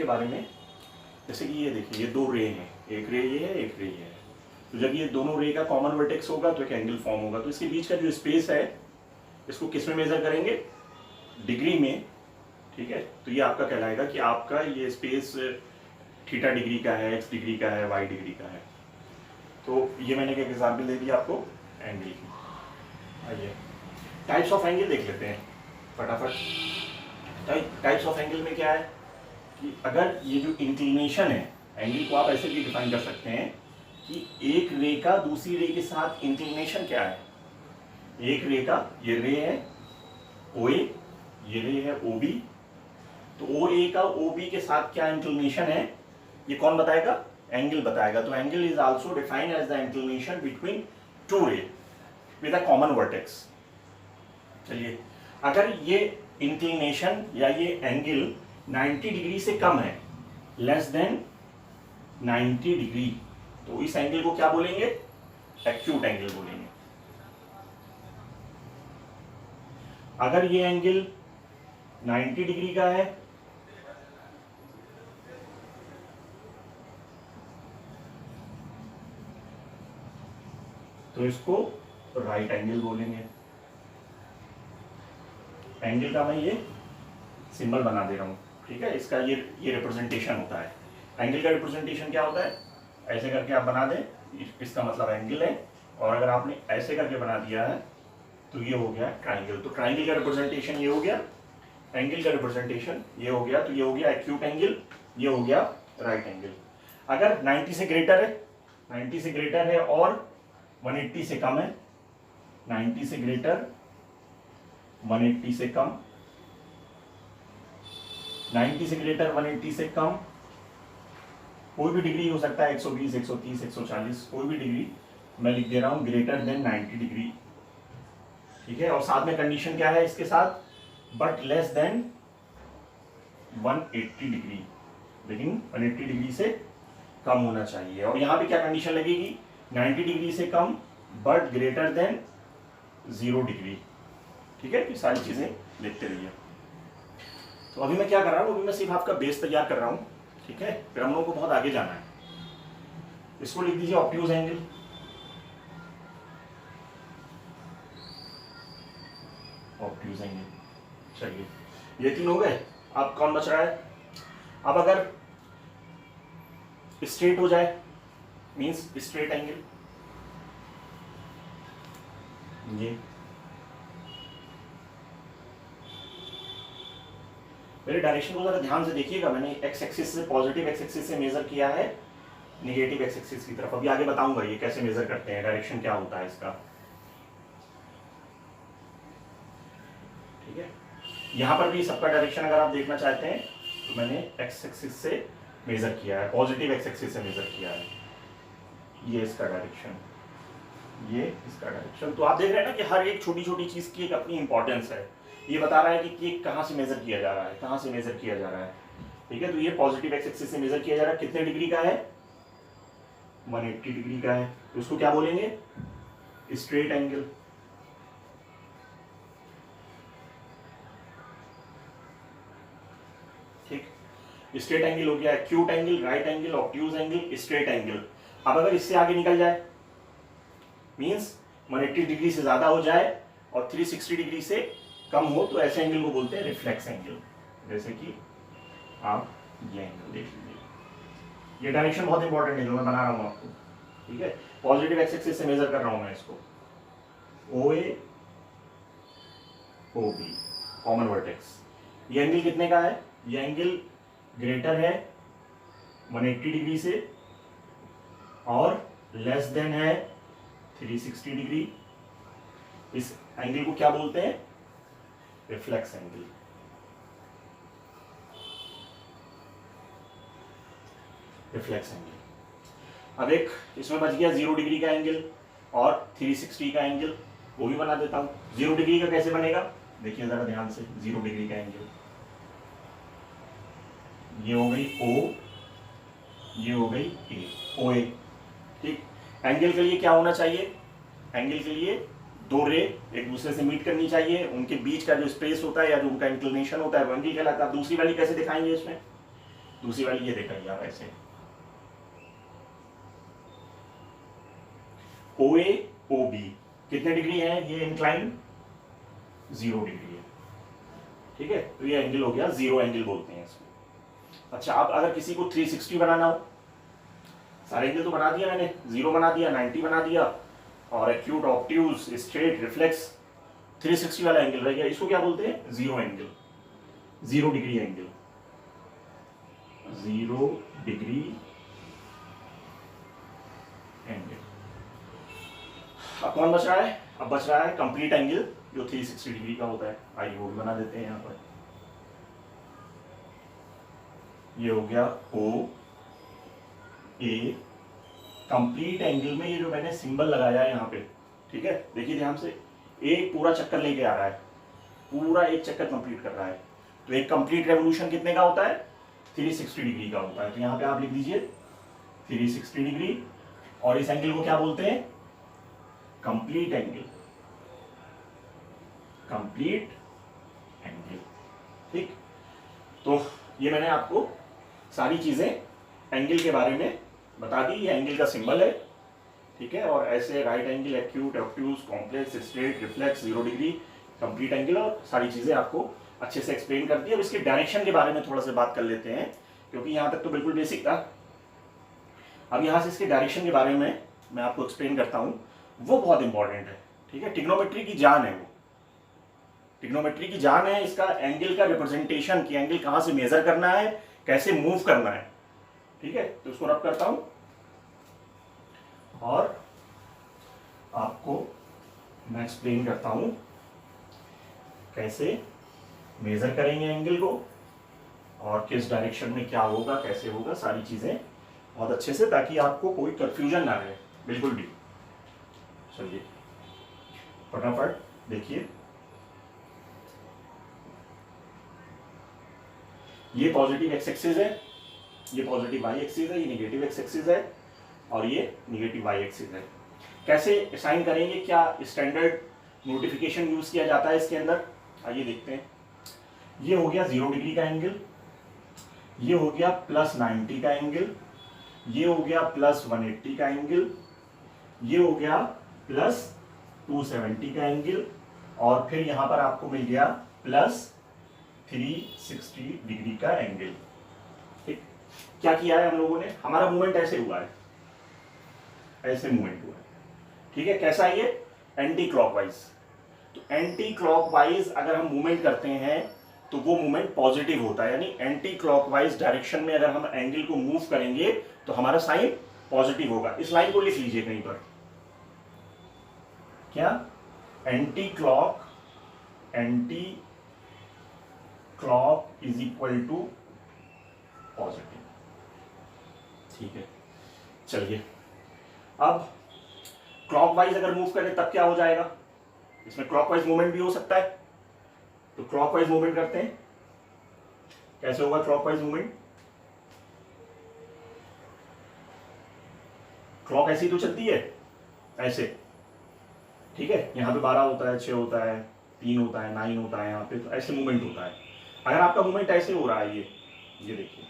बारे में, जैसे कि ये देखिए ये दो रे हैं, एक रे ये है एक रे ये है, तो जब ये दोनों रे का कॉमन वर्टेक्स होगा तो एक एंगल फॉर्म होगा। तो इसके बीच का जो स्पेस है इसको किस में मेजर करेंगे, डिग्री में, ठीक है। तो ये आपका कहलाएगा कि आपका ये स्पेस थीटा डिग्री का है, एक्स डिग्री का है, वाई डिग्री का है। तो ये मैंने एक एग्जाम्पल दे दिया आपको एंगल की। आइए टाइप्स ऑफ एंगल देख लेते हैं फटाफट। टाइप्स ऑफ एंगल में क्या है कि अगर ये जो इंक्लिनेशन है, एंगल को आप ऐसे भी डिफाइन कर सकते हैं कि एक रे का दूसरी रे के साथ इंक्लिनेशन क्या है। एक रे का ये रे है ओ ए, ये रे है ओ बी, तो ओ ए का ओ बी के साथ क्या इंक्लिनेशन है ये कौन बताएगा, एंगल बताएगा। तो angle is also defined as the inclination between two ray with a common vertex. चलिए अगर ये इंक्लिनेशन या ये एंगल 90 डिग्री से कम है, लेस देन 90 डिग्री, तो इस एंगल को क्या बोलेंगे, एक्यूट एंगल बोलेंगे। अगर ये एंगल 90 डिग्री का है तो इसको राइट एंगल बोलेंगे। एंगल का मैं ये सिंबल बना दे रहा हूं, ठीक है। इसका ये रिप्रेजेंटेशन होता है। एंगल का रिप्रेजेंटेशन क्या होता है, ऐसे करके आप बना दें, इसका मतलब एंगल है, और अगर आपने ऐसे करके बना दिया है तो ये हो गया ट्राइंगल। तो ट्राइंगल का रिप्रेजेंटेशन ये हो गया, एंगल का रिप्रेजेंटेशन ये हो गया, तो ये हो गया एक्यूट एंगल, ये हो गया राइट एंगल। अगर 90 से ग्रेटर है, 90 से ग्रेटर है और 180 से कम है, 90 से ग्रेटर 180 से कम, 90 से ग्रेटर 180 से कम, कोई भी डिग्री हो सकता है, 120, 130, 140, कोई भी डिग्री मैं लिख दे रहा हूं ग्रेटर देन 90 डिग्री, ठीक है। और साथ में कंडीशन क्या है इसके साथ, बट लेस देन 180 डिग्री, लेकिन 180 डिग्री से कम होना चाहिए। और यहां पे क्या कंडीशन लगेगी, 90 डिग्री से कम बट ग्रेटर देन 0 डिग्री, ठीक है। ये सारी चीजें लिखते रहिए। तो अभी मैं क्या कर रहा हूं, अभी मैं सिर्फ आपका बेस तैयार कर रहा हूं, ठीक है। फिर हम लोगों को बहुत आगे जाना है। इसको लिख दीजिए ऑब्ट्यूज एंगल, ऑब्ट्यूज एंगल। चलिए ये तीन हो गए, अब कौन बच रहा है। अब अगर स्ट्रेट हो जाए मींस स्ट्रेट एंगल, ये मेरे डायरेक्शन को जरा ध्यान से देखिएगा। मैंने एक्स एक्सिस से, पॉजिटिव एक्स एक्सिस से मेजर किया है निगेटिव एक्स एक्सिस की तरफ। अभी आगे बताऊंगा ये कैसे मेजर करते हैं, डायरेक्शन क्या होता है इसका, ठीक है। यहां पर भी सबका डायरेक्शन अगर आप देखना चाहते हैं तो मैंने एक्स एक्सिस से मेजर किया है, पॉजिटिव एक्स एक्सिस से मेजर किया है। ये इसका डायरेक्शन, ये इसका डायरेक्शन। तो आप देख रहे हैं ना कि हर एक छोटी छोटी चीज की एक अपनी इंपॉर्टेंस है। ये बता रहा है कि केक कहाँ से मेजर किया जा रहा है, कहाँ से मेजर किया जा रहा है, ठीक है। तो ये पॉजिटिव एक्स एक्सिस से मेजर किया जा रहा है, कितने डिग्री का है, 180 डिग्री का है। तो उसको क्या बोलेंगे, स्ट्रेट एंगल। ठीक, स्ट्रेट एंगल हो गया, acute angle, right angle, obtuse angle, straight angle. अब अगर इससे आगे निकल जाए मींस 180 डिग्री से ज्यादा हो जाए और 360 डिग्री से कम हो तो ऐसे एंगल को बोलते हैं रिफ्लेक्स एंगल। जैसे कि आप ये एंगल देख लीजिए, ये डायरेक्शन बहुत इंपॉर्टेंट है जो मैं बना रहा हूं आपको, ठीक है। पॉजिटिव एक्स एक्सिस से मेजर कर रहा हूं मैं इसको, ओ ए ओ बी कॉमन वर्टेक्स। ये एंगल कितने का है, ये एंगल ग्रेटर है 180 डिग्री से और लेस देन है 360 डिग्री। इस एंगल को क्या बोलते हैं, रिफ्लेक्स एंगल। Reflex angle. अब एक इसमें बच गया 0 डिग्री का एंगल और 360 का एंगल, वो भी बना देता हूं। 0 डिग्री का कैसे बनेगा, देखिए जरा ध्यान से। 0 डिग्री का एंगल, ये हो गई O, ये हो गई A, OA, ठीक। एंगल के लिए क्या होना चाहिए, एंगल के लिए दो रे एक दूसरे से मीट करनी चाहिए, उनके बीच का जो स्पेस होता है या जो उनका इंक्लिनेशन होता है वो एंगल कहलाता है। दूसरी वाली कैसे दिखाएंगे, इसमें दूसरी वाली ये देखा यार ऐसे, ओ ए ओ बी कितने डिग्री है ये इंक्लाइन, 0 डिग्री है, ठीक है। तो ये एंगल हो गया, 0 एंगल बोलते हैं इसको। अच्छा, अब अगर किसी को 360 बनाना हो, सारे एंगल तो बना दिया मैंने, 0 बना दिया, 90 बना दिया, और एक्यूट, ऑब्ट्यूज, स्ट्रेट, रिफ्लेक्स, 360 वाला एंगल रह गया, इसको क्या बोलते हैं, 0 angle, 0 degree angle, 0 degree angle. अब कौन बच रहा है, अब बच रहा है कंप्लीट एंगल जो 360 डिग्री का होता है। आइए वो भी बना देते हैं यहां पर। ये हो गया ओ ए, कंप्लीट एंगल में ये जो मैंने सिंबल लगाया है यहाँ पे, ठीक है, देखिए ध्यान से, एक पूरा चक्कर लेके आ रहा है, पूरा एक चक्कर कंप्लीट कर रहा है। तो एक कंप्लीट रेवोल्यूशन कितने का होता है, 360 डिग्री का होता है। तो यहाँ पे आप लिख दीजिए 360 डिग्री, और इस एंगल को क्या बोलते हैं, कंप्लीट एंगल, कंप्लीट एंगल, ठीक। तो ये मैंने आपको सारी चीजें एंगल के बारे में बता दी। ये एंगल का सिंबल है, ठीक है, और ऐसे right angle, acute, obtuse, complex, straight, reflex, 0 degree, complete angle, और सारी चीजें आपको अच्छे से एक्सप्लेन कर दी। अब इसके डायरेक्शन के बारे में थोड़ा सा बात कर लेते हैं, क्योंकि यहाँ तक तो बिल्कुल बेसिक था। अब यहाँ से इसके डायरेक्शन के बारे में मैं आपको एक्सप्लेन करता हूँ, वो बहुत इंपॉर्टेंट है, ठीक है। ट्रिग्नोमेट्री की जान है वो, ट्रिग्नोमेट्री की जान है इसका एंगल का रिप्रेजेंटेशन, कि एंगल कहाँ से मेजर करना है, कैसे मूव करना है, ठीक है। तो उसको रब करता हूं और आपको मैं एक्सप्लेन करता हूं कैसे मेजर करेंगे एंगल को, और किस डायरेक्शन में क्या होगा, कैसे होगा, सारी चीजें बहुत अच्छे से, ताकि आपको कोई कंफ्यूजन ना रहे बिल्कुल भी। चलिए फटाफट देखिए, ये पॉजिटिव एक्स एक्सिस है, ये पॉजिटिव वाई एक्सिस है, ये नेगेटिव एक्स एक्सिस है, और ये नेगेटिव वाई एक्सिस है। कैसे असाइन करेंगे, क्या स्टैंडर्ड नोटिफिकेशन यूज किया जाता है इसके अंदर, आइए देखते हैं। ये हो गया 0 डिग्री का एंगल, ये हो गया +90 का एंगल, ये हो गया +180 का एंगल, ये हो गया +270 का एंगल, और फिर यहां पर आपको मिल गया +360 डिग्री का एंगल, ठीक। क्या किया है हम लोगों ने, हमारा मूवमेंट ऐसे हुआ है, ऐसे मूवमेंट हुआ है, ठीक है। कैसा है ये, एंटी क्लॉकवाइज। तो एंटी क्लॉकवाइज अगर हम मूवमेंट करते हैं तो वो मूवमेंट पॉजिटिव होता है, यानी एंटी क्लॉकवाइज डायरेक्शन में अगर हम एंगल को मूव करेंगे तो हमारा साइन पॉजिटिव होगा। इस लाइन को लिख लीजिए कहीं पर, क्या, anti clock is equal to positive, ठीक है। चलिए अब क्लॉकवाइज अगर मूव करें तब क्या हो जाएगा, इसमें क्लॉकवाइज मूवमेंट भी हो सकता है, तो क्लॉकवाइज मूवमेंट करते हैं, कैसे होगा क्लॉकवाइज मूवमेंट, क्लॉक ऐसी तो चलती है ऐसे, ठीक है। यहां पे 12 होता है, 6 होता है, 3 होता है, 9 होता है, यहाँ पे तो ऐसे मूवमेंट होता है। अगर आपका मूवमेंट ऐसे हो रहा है, ये देखिए,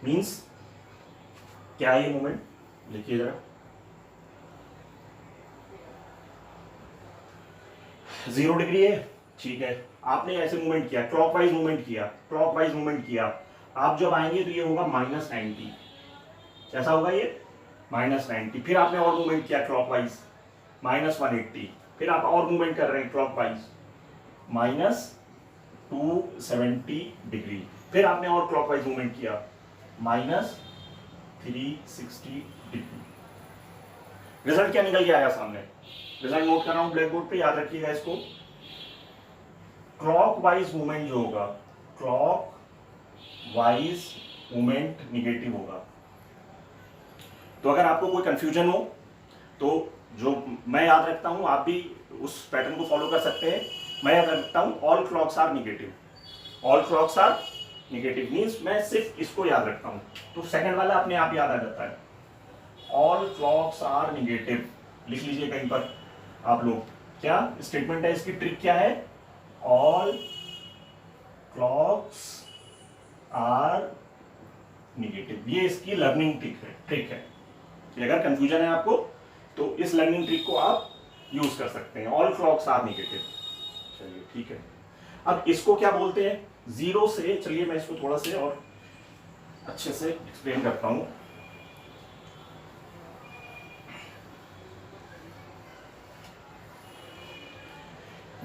मीन्स क्या है ये मूवमेंट, देखिए जरा, 0 डिग्री है, ठीक है। आपने ऐसे मूवमेंट किया, क्लॉकवाइज मूवमेंट किया, आप जब आएंगे तो ये होगा -90, कैसा होगा ये, -90। फिर आपने और मूवमेंट किया क्लॉकवाइज, -180, फिर आप और मूवमेंट कर रहे हैं क्लॉकवाइज, -270 डिग्री, फिर आपने और क्लॉकवाइज मूवमेंट किया, -360 डिग्री। रिजल्ट क्या निकल के आया सामने, रिजल्ट नोट कर रहा हूं ब्लैक बोर्ड पे, याद रखिएगा इसको। क्लॉकवाइज मूवमेंट जो होगा, क्लॉकवाइज मूवमेंट निगेटिव होगा। तो अगर आपको कोई कंफ्यूजन हो तो जो मैं याद रखता हूं, आप भी उस पैटर्न को फॉलो कर सकते हैं। मैं याद रखता हूं all clocks are negative, all clocks are negative means मैं सिर्फ इसको याद रखता हूं, तो सेकंड वाला अपने आप याद आ जाता है, ऑल क्लॉक्स आर निगेटिव, लिख लीजिए कहीं पर आप लोग, क्या स्टेटमेंट है इसकी, ट्रिक क्या है, ऑल क्लॉक्स आर नेगेटिव। ये इसकी लर्निंग ट्रिक है। अगर कंफ्यूजन है आपको तो इस लर्निंग ट्रिक को आप यूज कर सकते हैं। All clocks are negative. चलिए ठीक है, अब इसको क्या बोलते हैं? जीरो से, चलिए मैं इसको थोड़ा से और अच्छे से एक्सप्लेन करता हूं।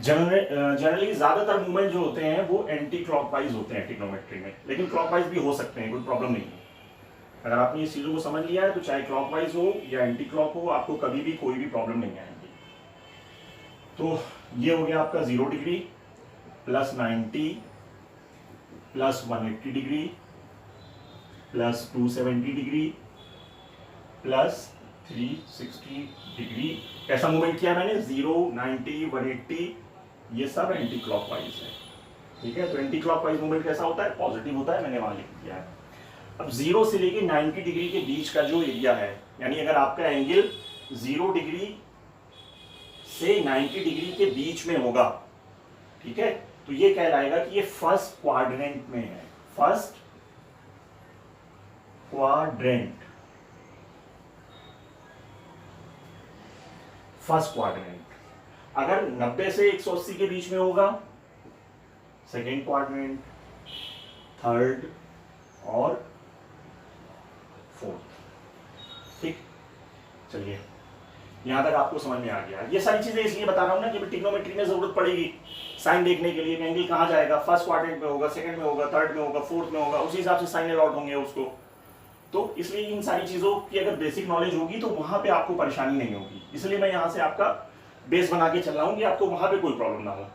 जनरली ज्यादातर मूवमेंट जो होते हैं वो एंटी क्लॉकवाइज होते हैं ट्रिग्नोमेट्री में, लेकिन क्लॉकवाइज भी हो सकते हैं, कोई प्रॉब्लम नहीं है। अगर आपने इस चीजों को समझ लिया है तो चाहे क्लॉकवाइज हो या एंटी क्लॉक हो, आपको कभी भी कोई भी प्रॉब्लम नहीं आएगी। तो ये हो गया आपका 0 degree plus 90 plus 180 degree plus 270 degree plus 360 degree. कैसा मूवमेंट किया मैंने? 0, 90, 180, ये सब एंटी क्लॉकवाइज है। ठीक है, तो एंटी क्लॉकवाइज मूवमेंट कैसा होता है? पॉजिटिव होता है, मैंने वहां लिख दिया है। अब 0 से लेके 90 डिग्री के बीच का जो एरिया है, यानी अगर आपका एंगल 0 डिग्री से 90 डिग्री के बीच में होगा, ठीक है, तो ये कहलाएगा कि ये फर्स्ट क्वाड्रेंट में है। First quadrant, first quadrant. अगर 90 से 180 के बीच में होगा, सेकेंड क्वाड्रेंट, थर्ड और फोर्थ। ठीक, चलिए यहां तक आपको समझ में आ गया। ये सारी चीजें इसलिए बता रहा हूं ना कि ट्रिग्नोमेट्री में जरूरत पड़ेगी साइन देखने के लिए, एंगल कहां जाएगा, फर्स्ट क्वाड्रेंट में होगा, सेकंड में होगा, थर्ड में होगा, फोर्थ में होगा, उसी हिसाब से साइन अलॉट होंगे उसको। तो इसलिए इन सारी चीजों की अगर बेसिक नॉलेज होगी तो वहां पे आपको परेशानी नहीं होगी। इसलिए मैं यहां से आपका बेस बना के चल रहा हूं कि आपको वहां पे कोई प्रॉब्लम ना हो।